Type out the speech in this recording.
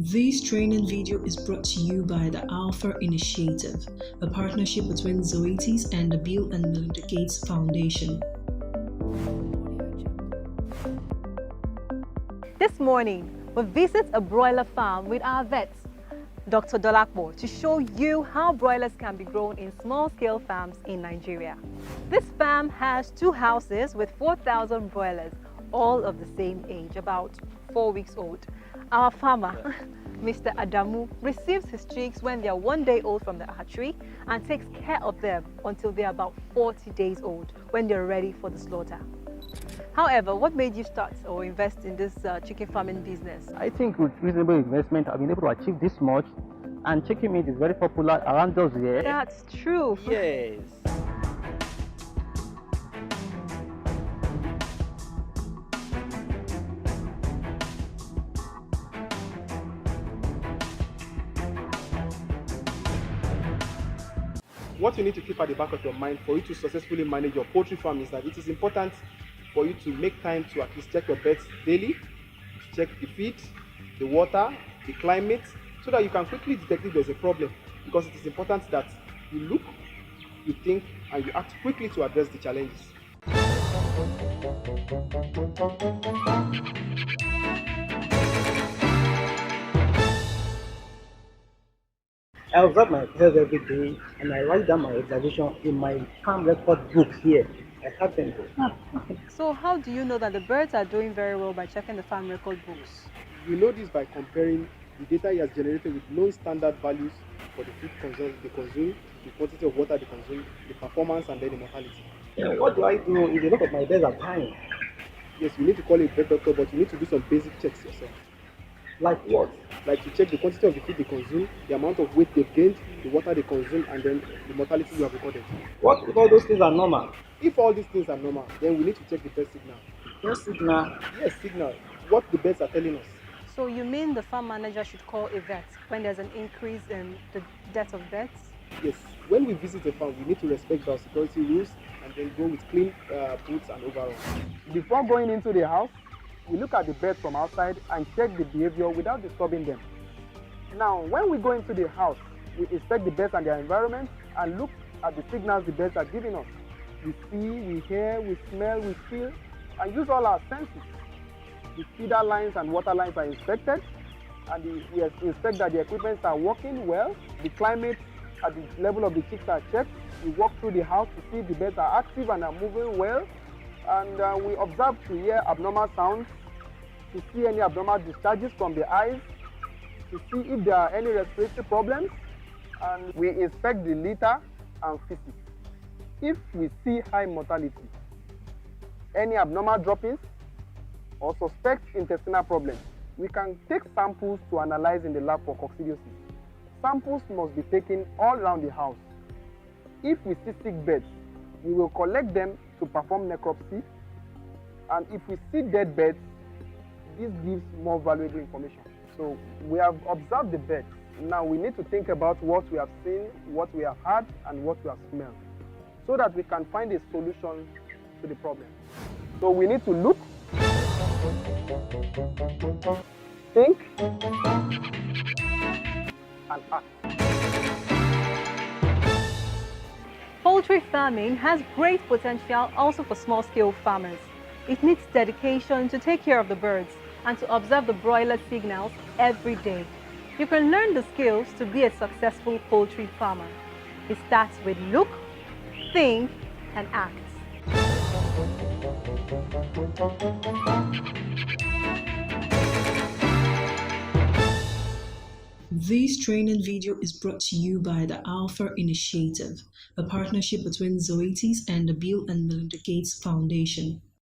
This training video is brought to you by the Alpha Initiative, a partnership between Zoetis and the Bill and Melinda Gates Foundation. This morning, we visit a broiler farm with our vet, Dr. Dolakbo, to show you how broilers can be grown in small-scale farms in Nigeria. This farm has 2 houses with 4,000 broilers, all of the same age, about 4 weeks old. Our farmer, Mr. Adamu, receives his chicks when they are 1 day old from the hatchery and takes care of them until they are about 40 days old, when they're ready for the slaughter. However, what made you start or invest in this chicken farming business? I think with reasonable investment, I've been able to achieve this much, and chicken meat is very popular around us here. That's true. Yes. What you need to keep at the back of your mind for you to successfully manage your poultry farm is that it is important for you to make time to at least check your birds daily, to check the feed, the water, the climate, so that you can quickly detect if there's a problem, because it is important that you look, you think, and you act quickly to address the challenges. I observe my birds every day and I write down my observation in my farm record book here. I have them there. So how do you know that the birds are doing very well by checking the farm record books? We know this by comparing the data he has generated with known standard values for the feed they consume, the quantity of water they consume, the performance, and then the mortality. What do I do if a lot of my birds are dying? Yes, you need to call a vet doctor, but you need to do some basic checks yourself. Like what? Like to check the quantity of the feed they consume, the amount of weight they've gained, the water they consume, and then the mortality you have recorded. What if all those things are normal? If all these things are normal, then we need to check the bird signal. Bird signal? Yes, signal. What the birds are telling us. So you mean the farm manager should call a vet when there's an increase in the death of birds? Yes. When we visit a farm, we need to respect our security rules and then go with clean boots and overalls. Before going into the house, we look at the birds from outside and check the behavior without disturbing them. Now, when we go into the house, we inspect the birds and their environment and look at the signals the birds are giving us. We see, we hear, we smell, we feel, and use all our senses. The feeder lines and water lines are inspected, and we inspect that the equipment are working well. The climate at the level of the chicks are checked. We walk through the house to see if the birds are active and are moving well. And we observe to hear abnormal sounds, to see any abnormal discharges from the eyes, to see if there are any respiratory problems, and we inspect the litter and feces. If we see high mortality, any abnormal droppings, or suspect intestinal problems, we can take samples to analyze in the lab for coccidiosis. Samples must be taken all around the house. If we see sick birds, we will collect them to perform necropsy, and if we see dead birds, this gives more valuable information. So we have observed the birds. Now we need to think about what we have seen, what we have heard, and what we have smelled, so that we can find a solution to the problem. So we need to look, think, and act. Poultry farming has great potential also for small-scale farmers. It needs dedication to take care of the birds and to observe the broiler signals every day. You can learn the skills to be a successful poultry farmer. It starts with look, think, and act. This training video is brought to you by the Alpha Initiative, a partnership between Zoetis and the Bill and Melinda Gates Foundation.